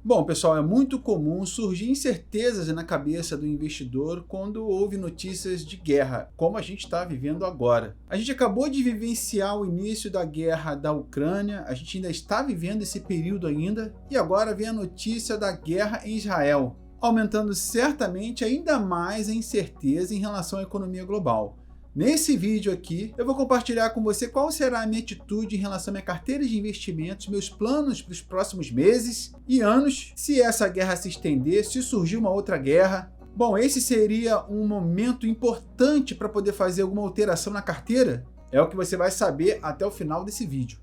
Bom, pessoal, é muito comum surgir incertezas na cabeça do investidor quando houve notícias de guerra, como a gente está vivendo agora. A gente acabou de vivenciar o início da guerra da Ucrânia, a gente ainda está vivendo esse período ainda, e agora vem a notícia da guerra em Israel, aumentando certamente ainda mais a incerteza em relação à economia global. Nesse vídeo aqui, eu vou compartilhar com você qual será a minha atitude em relação à minha carteira de investimentos, meus planos para os próximos meses e anos, se essa guerra se estender, se surgir uma outra guerra. Bom, esse seria um momento importante para poder fazer alguma alteração na carteira? É o que você vai saber até o final desse vídeo.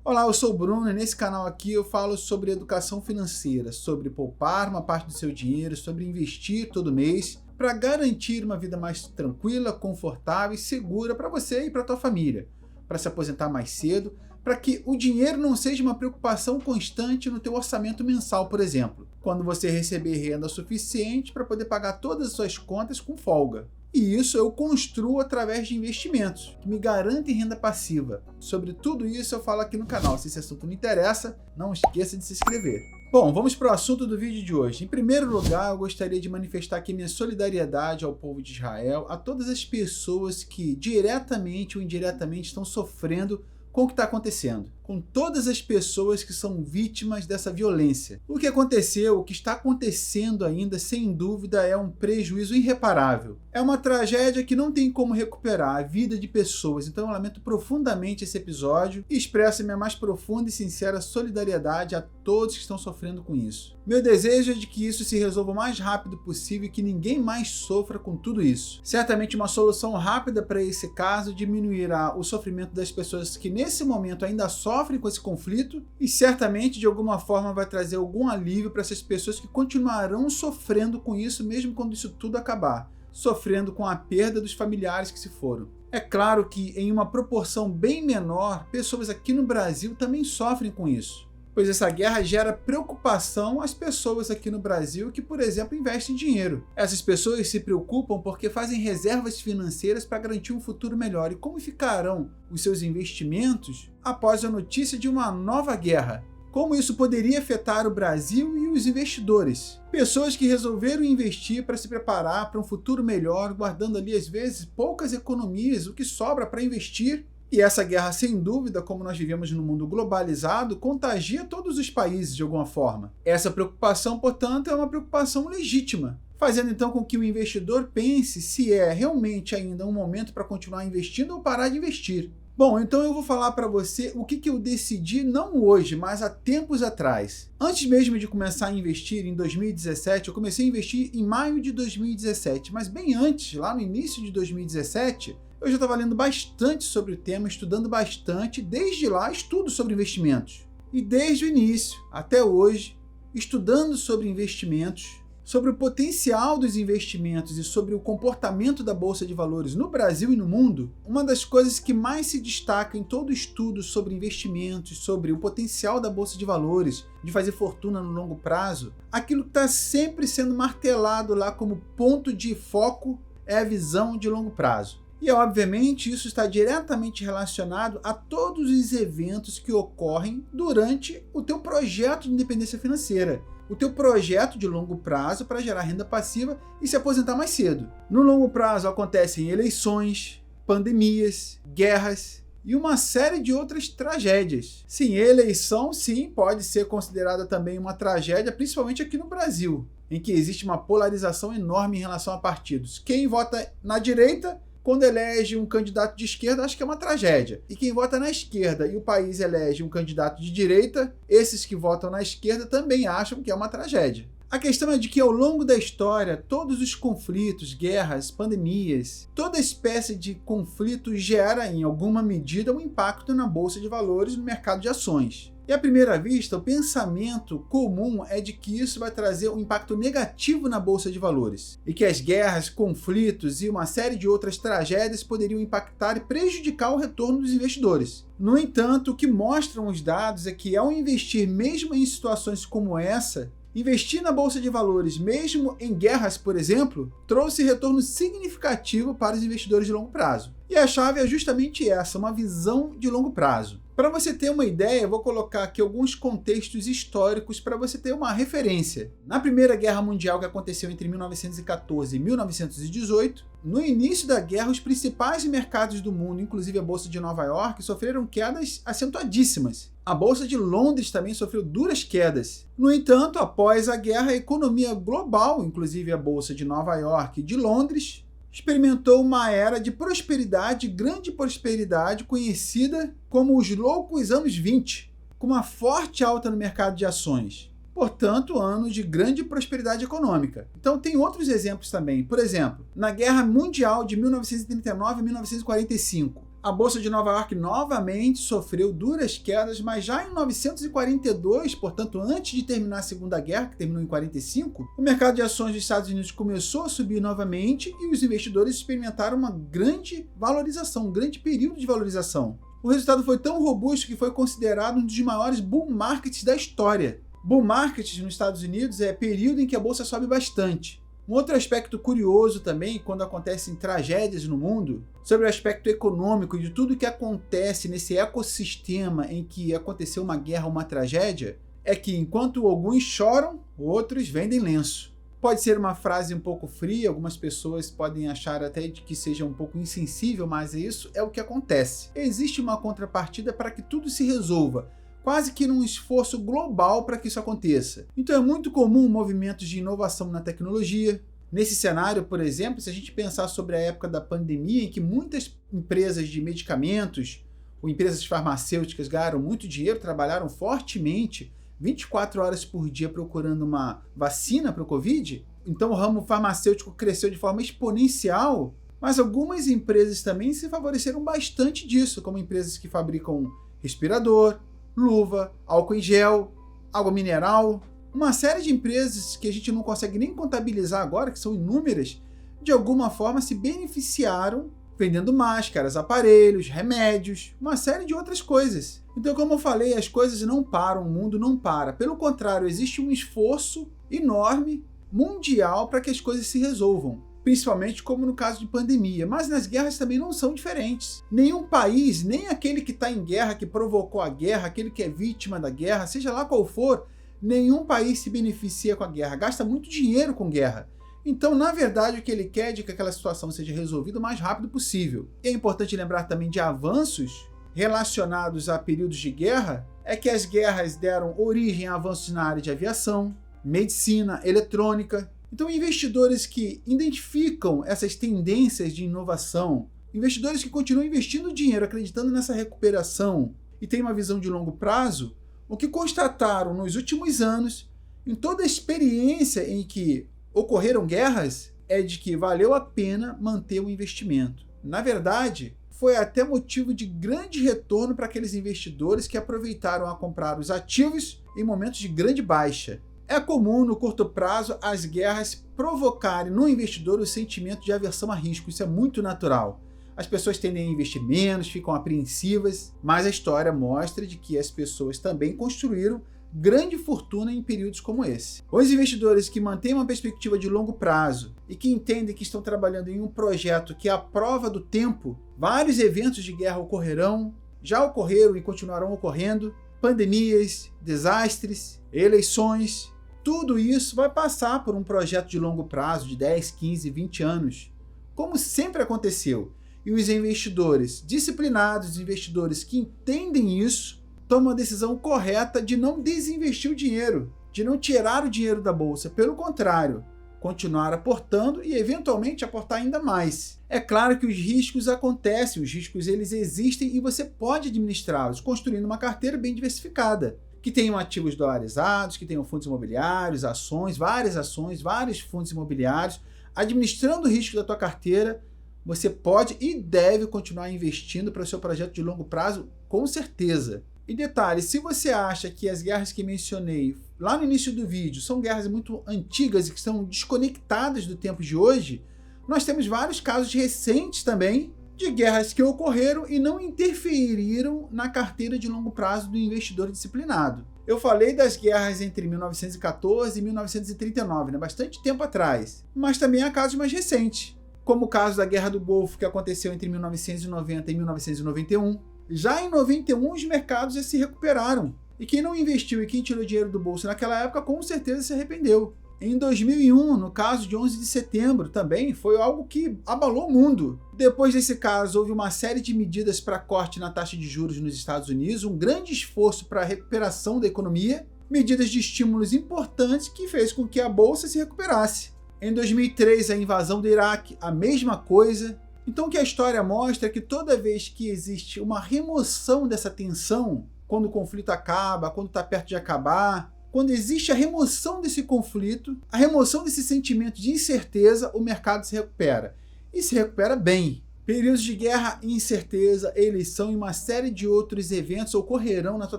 Olá, eu sou o Bruno e nesse canal aqui eu falo sobre educação financeira, sobre poupar uma parte do seu dinheiro, sobre investir todo mês, para garantir uma vida mais tranquila, confortável e segura para você e para a tua família, para se aposentar mais cedo, para que o dinheiro não seja uma preocupação constante no teu orçamento mensal, por exemplo, quando você receber renda suficiente para poder pagar todas as suas contas com folga. E isso eu construo através de investimentos, que me garantem renda passiva. Sobre tudo isso eu falo aqui no canal. Se esse assunto não interessa, não esqueça de se inscrever. Bom, vamos para o assunto do vídeo de hoje. Em primeiro lugar, eu gostaria de manifestar aqui minha solidariedade ao povo de Israel, a todas as pessoas que diretamente ou indiretamente estão sofrendo com o que está acontecendo, com todas as pessoas que são vítimas dessa violência. O que aconteceu, o que está acontecendo ainda, sem dúvida, é um prejuízo irreparável. É uma tragédia que não tem como recuperar a vida de pessoas, então eu lamento profundamente esse episódio e expresso minha mais profunda e sincera solidariedade a todos que estão sofrendo com isso. Meu desejo é de que isso se resolva o mais rápido possível e que ninguém mais sofra com tudo isso. Certamente uma solução rápida para esse caso diminuirá o sofrimento das pessoas que nesse momento ainda sofrem com esse conflito e certamente de alguma forma vai trazer algum alívio para essas pessoas que continuarão sofrendo com isso mesmo quando isso tudo acabar, sofrendo com a perda dos familiares que se foram. É claro que em uma proporção bem menor, pessoas aqui no Brasil também sofrem com isso, pois essa guerra gera preocupação às pessoas aqui no Brasil que, por exemplo, investem dinheiro. Essas pessoas se preocupam porque fazem reservas financeiras para garantir um futuro melhor. E como ficarão os seus investimentos após a notícia de uma nova guerra? Como isso poderia afetar o Brasil e os investidores? Pessoas que resolveram investir para se preparar para um futuro melhor, guardando ali às vezes poucas economias, o que sobra para investir. E essa guerra, sem dúvida, como nós vivemos no mundo globalizado, contagia todos os países de alguma forma. Essa preocupação, portanto, é uma preocupação legítima, fazendo então com que o investidor pense se é realmente ainda um momento para continuar investindo ou parar de investir. Bom, então eu vou falar para você o que eu decidi não hoje, mas há tempos atrás. Antes mesmo de começar a investir em 2017, eu comecei a investir em maio de 2017, mas bem antes, lá no início de 2017, eu já estava lendo bastante sobre o tema, estudando bastante, desde lá estudo sobre investimentos. E desde o início até hoje, estudando sobre investimentos, sobre o potencial dos investimentos e sobre o comportamento da Bolsa de Valores no Brasil e no mundo, uma das coisas que mais se destaca em todo estudo sobre investimentos, sobre o potencial da Bolsa de Valores, de fazer fortuna no longo prazo, aquilo que está sempre sendo martelado lá como ponto de foco é a visão de longo prazo. E, obviamente, isso está diretamente relacionado a todos os eventos que ocorrem durante o teu projeto de independência financeira, o teu projeto de longo prazo para gerar renda passiva e se aposentar mais cedo. No longo prazo acontecem eleições, pandemias, guerras e uma série de outras tragédias. Sim, eleição, sim, pode ser considerada também uma tragédia, principalmente aqui no Brasil, em que existe uma polarização enorme em relação a partidos. Quem vota na direita, quando elege um candidato de esquerda, acho que é uma tragédia. E quem vota na esquerda e o país elege um candidato de direita, esses que votam na esquerda também acham que é uma tragédia. A questão é de que ao longo da história, todos os conflitos, guerras, pandemias, toda espécie de conflito gera, em alguma medida, um impacto na Bolsa de Valores e no mercado de ações. E à primeira vista, o pensamento comum é de que isso vai trazer um impacto negativo na Bolsa de Valores e que as guerras, conflitos e uma série de outras tragédias poderiam impactar e prejudicar o retorno dos investidores. No entanto, o que mostram os dados é que ao investir mesmo em situações como essa, investir na Bolsa de Valores, mesmo em guerras, por exemplo, trouxe retorno significativo para os investidores de longo prazo. E a chave é justamente essa, uma visão de longo prazo. Para você ter uma ideia, eu vou colocar aqui alguns contextos históricos para você ter uma referência. Na Primeira Guerra Mundial, que aconteceu entre 1914 e 1918, no início da guerra, os principais mercados do mundo, inclusive a Bolsa de Nova York, sofreram quedas acentuadíssimas. A Bolsa de Londres também sofreu duras quedas. No entanto, após a guerra, a economia global, inclusive a Bolsa de Nova York e de Londres, experimentou uma era de prosperidade, grande prosperidade, conhecida como os loucos anos 20, com uma forte alta no mercado de ações. Portanto, anos de grande prosperidade econômica. Então, tem outros exemplos também. Por exemplo, na Guerra Mundial de 1939 a 1945, a Bolsa de Nova York novamente sofreu duras quedas, mas já em 1942, portanto antes de terminar a Segunda Guerra, que terminou em 1945, o mercado de ações dos Estados Unidos começou a subir novamente e os investidores experimentaram uma grande valorização, um grande período de valorização. O resultado foi tão robusto que foi considerado um dos maiores bull markets da história. Bull market nos Estados Unidos é período em que a bolsa sobe bastante. Um outro aspecto curioso também, quando acontecem tragédias no mundo, sobre o aspecto econômico de tudo que acontece nesse ecossistema em que aconteceu uma guerra ou uma tragédia, é que enquanto alguns choram, outros vendem lenço. Pode ser uma frase um pouco fria, algumas pessoas podem achar até que seja um pouco insensível, mas isso é o que acontece. Existe uma contrapartida para que tudo se resolva, quase que num esforço global para que isso aconteça. Então é muito comum movimentos de inovação na tecnologia. Nesse cenário, por exemplo, se a gente pensar sobre a época da pandemia, em que muitas empresas de medicamentos ou empresas farmacêuticas ganharam muito dinheiro, trabalharam fortemente, 24 horas por dia procurando uma vacina para o Covid, então o ramo farmacêutico cresceu de forma exponencial, mas algumas empresas também se favoreceram bastante disso, como empresas que fabricam respirador, luva, álcool em gel, água mineral, uma série de empresas que a gente não consegue nem contabilizar agora, que são inúmeras, de alguma forma se beneficiaram vendendo máscaras, aparelhos, remédios, uma série de outras coisas. Então, como eu falei, as coisas não param, o mundo não para. Pelo contrário, existe um esforço enorme, mundial, para que as coisas se resolvam. Principalmente como no caso de pandemia, mas nas guerras também não são diferentes. Nenhum país, nem aquele que está em guerra, que provocou a guerra, aquele que é vítima da guerra, seja lá qual for, nenhum país se beneficia com a guerra, gasta muito dinheiro com guerra. Então, na verdade, o que ele quer é de que aquela situação seja resolvida o mais rápido possível. E é importante lembrar também de avanços relacionados a períodos de guerra, é que as guerras deram origem a avanços na área de aviação, medicina, eletrônica. Então, investidores que identificam essas tendências de inovação, investidores que continuam investindo dinheiro, acreditando nessa recuperação e têm uma visão de longo prazo, o que constataram nos últimos anos, em toda a experiência em que ocorreram guerras, é de que valeu a pena manter o investimento. Na verdade, foi até motivo de grande retorno para aqueles investidores que aproveitaram a comprar os ativos em momentos de grande baixa. É comum, no curto prazo, as guerras provocarem no investidor o sentimento de aversão a risco. Isso é muito natural. As pessoas tendem a investir menos, ficam apreensivas, mas a história mostra de que as pessoas também construíram grande fortuna em períodos como esse. Os investidores que mantêm uma perspectiva de longo prazo e que entendem que estão trabalhando em um projeto que é a prova do tempo, vários eventos de guerra ocorrerão, já ocorreram e continuarão ocorrendo, pandemias, desastres, eleições, tudo isso vai passar por um projeto de longo prazo de 10, 15, 20 anos, como sempre aconteceu. E os investidores disciplinados, os investidores que entendem isso, tomam a decisão correta de não desinvestir o dinheiro, de não tirar o dinheiro da bolsa. Pelo contrário, continuar aportando e eventualmente aportar ainda mais. É claro que os riscos acontecem, os riscos eles existem e você pode administrá-los, construindo uma carteira bem diversificada, que tenham ativos dolarizados, que tenham fundos imobiliários, ações, vários fundos imobiliários. Administrando o risco da tua carteira, você pode e deve continuar investindo para o seu projeto de longo prazo, com certeza. E detalhe, se você acha que as guerras que mencionei lá no início do vídeo são guerras muito antigas e que são desconectadas do tempo de hoje, nós temos vários casos recentes também de guerras que ocorreram e não interferiram na carteira de longo prazo do investidor disciplinado. Eu falei das guerras entre 1914 e 1939, bastante tempo atrás, mas também há casos mais recentes, como o caso da Guerra do Golfo, que aconteceu entre 1990 e 1991, Já em 91, os mercados já se recuperaram. E quem não investiu e quem tirou dinheiro do bolso naquela época, com certeza se arrependeu. Em 2001, no caso de 11 de setembro, também foi algo que abalou o mundo. Depois desse caso, houve uma série de medidas para corte na taxa de juros nos Estados Unidos, um grande esforço para a recuperação da economia, medidas de estímulos importantes que fez com que a bolsa se recuperasse. Em 2003, a invasão do Iraque, a mesma coisa. Então, o que a história mostra é que toda vez que existe uma remoção dessa tensão, quando o conflito acaba, quando está perto de acabar, quando existe a remoção desse conflito, a remoção desse sentimento de incerteza, o mercado se recupera. E se recupera bem. Períodos de guerra, incerteza, eleição e uma série de outros eventos ocorrerão na sua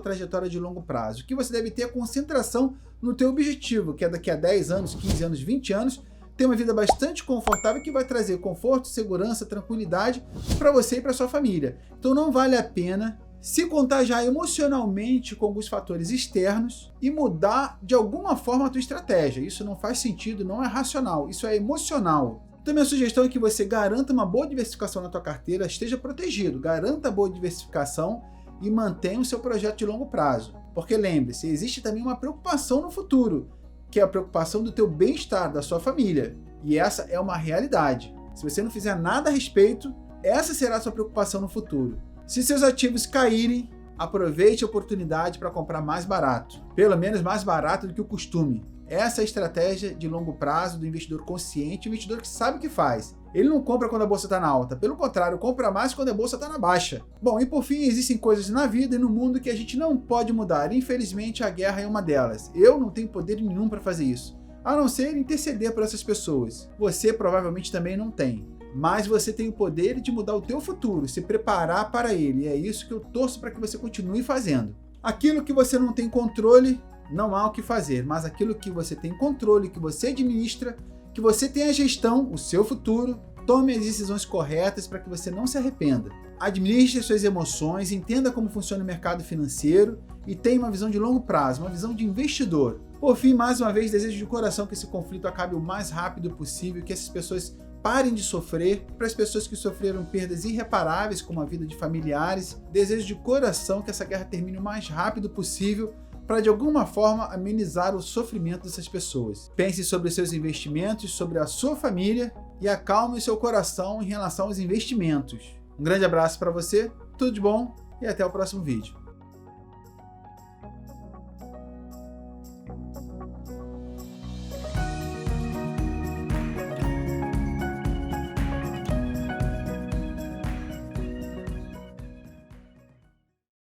trajetória de longo prazo. O que você deve ter é concentração no teu objetivo, que é daqui a 10 anos, 15 anos, 20 anos, ter uma vida bastante confortável que vai trazer conforto, segurança, tranquilidade para você e para sua família. Então não vale a pena se contagiar emocionalmente com alguns fatores externos e mudar de alguma forma a tua estratégia. Isso não faz sentido, não é racional, isso é emocional. Então minha sugestão é que você garanta uma boa diversificação na tua carteira, esteja protegido, garanta boa diversificação e mantenha o seu projeto de longo prazo. Porque lembre-se, existe também uma preocupação no futuro, que é a preocupação do teu bem-estar, da sua família. E essa é uma realidade. Se você não fizer nada a respeito, essa será a sua preocupação no futuro. Se seus ativos caírem, aproveite a oportunidade para comprar mais barato. Pelo menos mais barato do que o costume. Essa é a estratégia de longo prazo do investidor consciente, o investidor que sabe o que faz. Ele não compra quando a bolsa está na alta, pelo contrário, compra mais quando a bolsa está na baixa. Bom, e por fim, existem coisas na vida e no mundo que a gente não pode mudar. Infelizmente, a guerra é uma delas. Eu não tenho poder nenhum para fazer isso, a não ser interceder por essas pessoas. Você provavelmente também não tem. Mas você tem o poder de mudar o teu futuro, se preparar para ele. E é isso que eu torço para que você continue fazendo. Aquilo que você não tem controle, não há o que fazer. Mas aquilo que você tem controle, que você administra, que você tem a gestão, o seu futuro, tome as decisões corretas para que você não se arrependa. Administre suas emoções, entenda como funciona o mercado financeiro e tenha uma visão de longo prazo, uma visão de investidor. Por fim, mais uma vez, desejo de coração que esse conflito acabe o mais rápido possível, que essas pessoas parem de sofrer. Para as pessoas que sofreram perdas irreparáveis, como a vida de familiares, desejo de coração que essa guerra termine o mais rápido possível, para de alguma forma amenizar o sofrimento dessas pessoas. Pense sobre seus investimentos, sobre a sua família e acalme seu coração em relação aos investimentos. Um grande abraço para você, tudo de bom e até o próximo vídeo.